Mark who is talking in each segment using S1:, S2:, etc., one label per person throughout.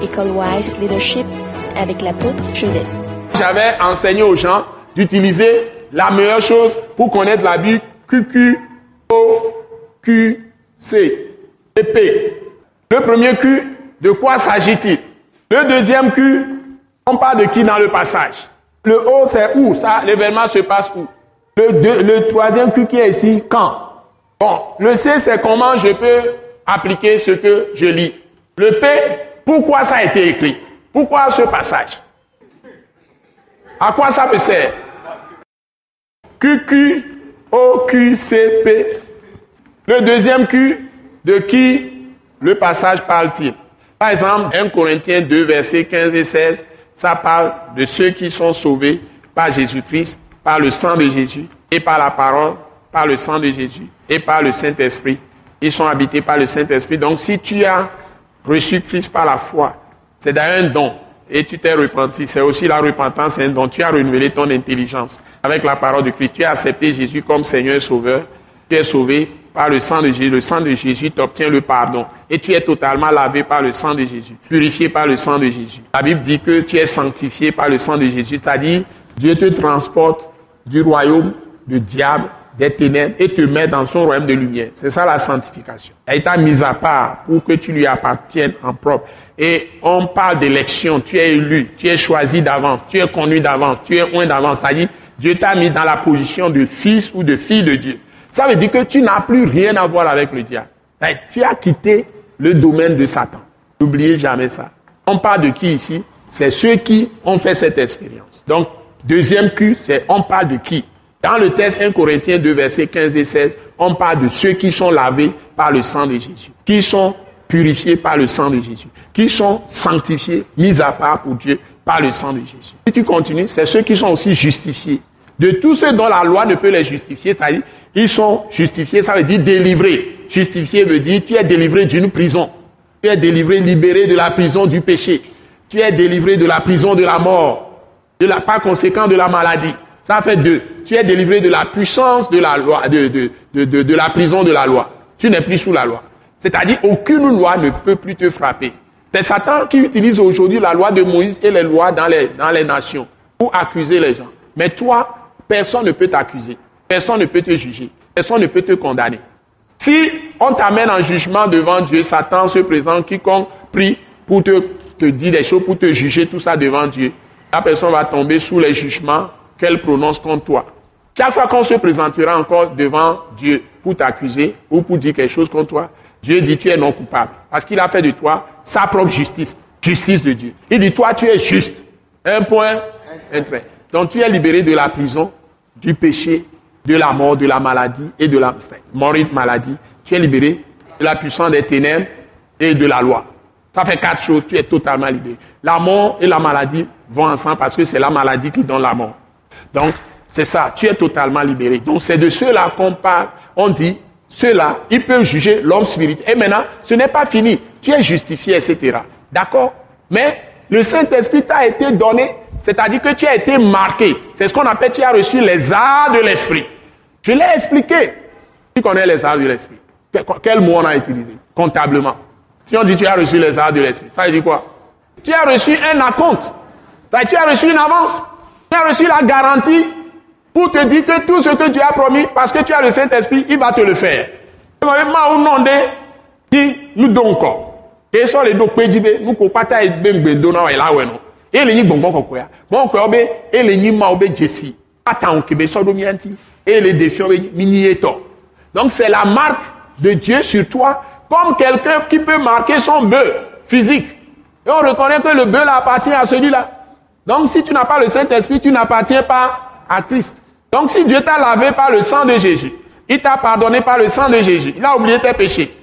S1: École Wise Leadership avec l'apôtre Joseph.
S2: J'avais enseigné aux gens d'utiliser la meilleure chose pour connaître la Bible, QQ, O, Q, C et P. Le premier Q, de quoi s'agit-il? Le deuxième Q, on parle de qui dans le passage? Le O, c'est où? Ça, l'événement se passe où? Le troisième Q qui est ici, quand? Bon, le C, c'est comment je peux appliquer ce que je lis. Le P, pourquoi ça a été écrit? Pourquoi ce passage? À quoi ça me sert? QQ, OQCP. Le deuxième Q, de qui le passage parle-t-il? Par exemple, 1 Corinthiens 2, versets 15 et 16, ça parle de ceux qui sont sauvés par Jésus-Christ, par le sang de Jésus, et par la parole, par le sang de Jésus, et par le Saint-Esprit. Ils sont habités par le Saint-Esprit. Donc, si tu as reçu Christ par la foi, c'est d'ailleurs un don. Et tu t'es repenti. C'est aussi la repentance, c'est un don. Tu as renouvelé ton intelligence avec la parole de Christ. Tu as accepté Jésus comme Seigneur et Sauveur. Tu es sauvé par le sang de Jésus. Le sang de Jésus t'obtient le pardon. Et tu es totalement lavé par le sang de Jésus. Purifié par le sang de Jésus. La Bible dit que tu es sanctifié par le sang de Jésus. C'est-à-dire, Dieu te transporte du royaume du diable, des ténèbres, et te met dans son royaume de lumière. C'est ça la sanctification. Elle t'a mis à part pour que tu lui appartiennes en propre. Et on parle d'élection. Tu es élu, tu es choisi d'avance, tu es connu d'avance, tu es oint d'avance. C'est-à-dire, Dieu t'a mis dans la position de fils ou de fille de Dieu. Ça veut dire que tu n'as plus rien à voir avec le diable. Tu as quitté le domaine de Satan. N'oubliez jamais ça. On parle de qui ici? C'est ceux qui ont fait cette expérience. Donc, deuxième Q, c'est on parle de qui? Dans le texte 1 Corinthiens 2, versets 15 et 16, on parle de ceux qui sont lavés par le sang de Jésus, qui sont purifiés par le sang de Jésus, qui sont sanctifiés, mis à part pour Dieu par le sang de Jésus. Si tu continues, c'est ceux qui sont aussi justifiés. De tous ceux dont la loi ne peut les justifier, c'est-à-dire, ils sont justifiés, ça veut dire délivrés. Justifié veut dire, tu es délivré d'une prison. Tu es délivré, libéré de la prison du péché. Tu es délivré de la prison de la mort, par conséquent de la maladie. Ça fait deux. Tu es délivré de la puissance de la loi, de la prison de la loi. Tu n'es plus sous la loi. C'est-à-dire, aucune loi ne peut plus te frapper. C'est Satan qui utilise aujourd'hui la loi de Moïse et les lois dans les nations pour accuser les gens. Mais toi, personne ne peut t'accuser. Personne ne peut te juger. Personne ne peut te condamner. Si on t'amène en jugement devant Dieu, Satan se présente, quiconque prie pour te dire des choses, pour te juger, tout ça devant Dieu, la personne va tomber sous les jugements qu'elle prononce contre toi. Chaque fois qu'on se présentera encore devant Dieu pour t'accuser ou pour dire quelque chose contre toi, Dieu dit tu es non coupable. Parce qu'il a fait de toi sa propre justice. Justice de Dieu. Il dit toi tu es juste. Un point, un trait. Donc tu es libéré de la prison, du péché, de la mort, de la maladie et de la morite maladie. Tu es libéré de la puissance des ténèbres et de la loi. Ça fait 4 choses, tu es totalement libéré. La mort et la maladie vont ensemble parce que c'est la maladie qui donne la mort. Donc, c'est ça, tu es totalement libéré. Donc, c'est de ceux-là qu'on parle. On dit, ceux-là, ils peuvent juger l'homme spirituel. Et maintenant, ce n'est pas fini. Tu es justifié, etc. D'accord? Mais le Saint-Esprit t'a été donné, c'est-à-dire que tu as été marqué. C'est ce qu'on appelle, tu as reçu les arts de l'Esprit. Je l'ai expliqué. Tu connais les arts de l'Esprit. Quel mot on a utilisé? Comptablement. Si on dit tu as reçu les arts de l'Esprit, ça veut dire quoi? Tu as reçu un acompte. Tu as reçu une avance. Tu as reçu la garantie pour te dire que tout ce que tu as promis, parce que tu as le Saint-Esprit, il va te le faire. Nous donc, et sur les deux pédibés, nous compatons et bembendona et là ouais non. Et les ni bonbon kokoya. Bon kobe et les ni maobe Jessie. Attends que sodomianti et les défis minieto. Donc c'est la marque de Dieu sur toi, comme quelqu'un qui peut marquer son bœuf physique. Et on reconnaît que le bœuf appartient à celui-là. Donc si tu n'as pas le Saint-Esprit, tu n'appartiens pas à Christ. Donc si Dieu t'a lavé par le sang de Jésus, il t'a pardonné par le sang de Jésus, il a oublié tes péchés,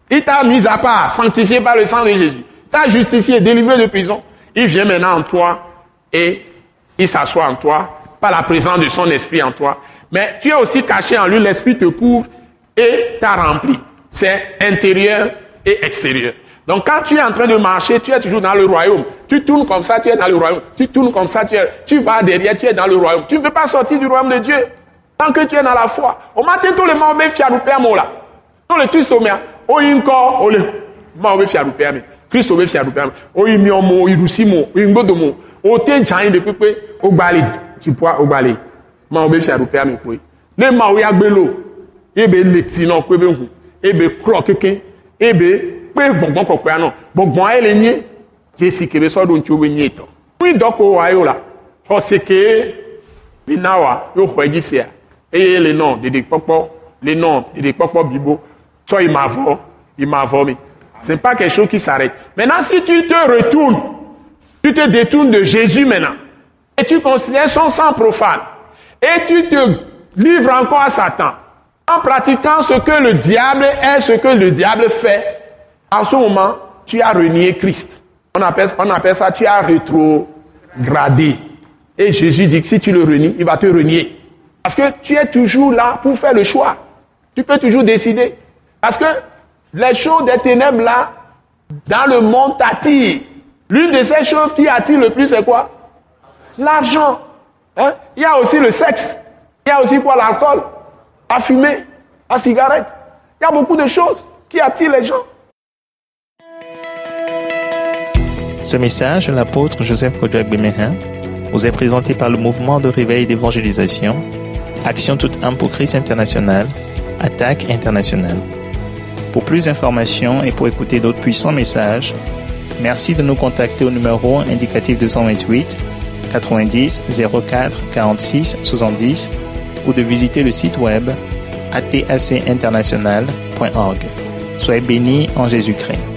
S2: il t'a mis à part, sanctifié par le sang de Jésus, t'a justifié, délivré de prison, il vient maintenant en toi et il s'assoit en toi par la présence de son esprit en toi. Mais tu es aussi caché en lui, l'esprit te couvre et t'a rempli. C'est intérieur et extérieur. Donc quand tu es en train de marcher, tu es toujours dans le royaume. Tu tournes comme ça, tu es dans le royaume. Tu tournes comme ça, tu vas derrière, tu es dans le royaume. Tu ne peux pas sortir du royaume de Dieu tant que tu es dans la foi. Au matin, tout le monde est fiaroupé à moi là. Tout le Christ au mien. Au inco, au le monde est fiaroupé à moi. Christ obe fiadupe o imi omo irusimo ingbodomo o te jan de pepe o gbale tipwa o gbale ma obe fiadupe ami pe le ma o ya gbelo ebe leti na pe be hu ebe kro keke ebe pe gbongbon kope ana gbongbon ele nyi jesi kebe so do nti obe nyi to wi doko wa yo la o seke binawa yo khweji sia eye le non de popo les noms et des popo bibo so il m'a vomi. C'est pas quelque chose qui s'arrête. Maintenant, si tu te retournes, tu te détournes de Jésus maintenant, et tu considères son sang profane, et tu te livres encore à Satan, en pratiquant ce que le diable est, ce que le diable fait, en ce moment, tu as renié Christ. On appelle ça, tu as rétrogradé. Et Jésus dit que si tu le renies, il va te renier. Parce que tu es toujours là pour faire le choix. Tu peux toujours décider. Parce que les choses des ténèbres là, dans le monde t'attirent. L'une de ces choses qui attire le plus, c'est quoi? L'argent. Hein? Il y a aussi le sexe. Il y a aussi quoi? L'alcool, la fumée, la cigarette. Il y a beaucoup de choses qui attirent les gens.
S3: Ce message de l'apôtre Joseph Kodouak Bemehin vous est présenté par le mouvement de réveil d'évangélisation, Action toute âme pour Christ international, Attaque internationale. Pour plus d'informations et pour écouter d'autres puissants messages, merci de nous contacter au numéro indicatif 228 90 04 46 70 ou de visiter le site web atacinternational.org. Soyez bénis en Jésus-Christ.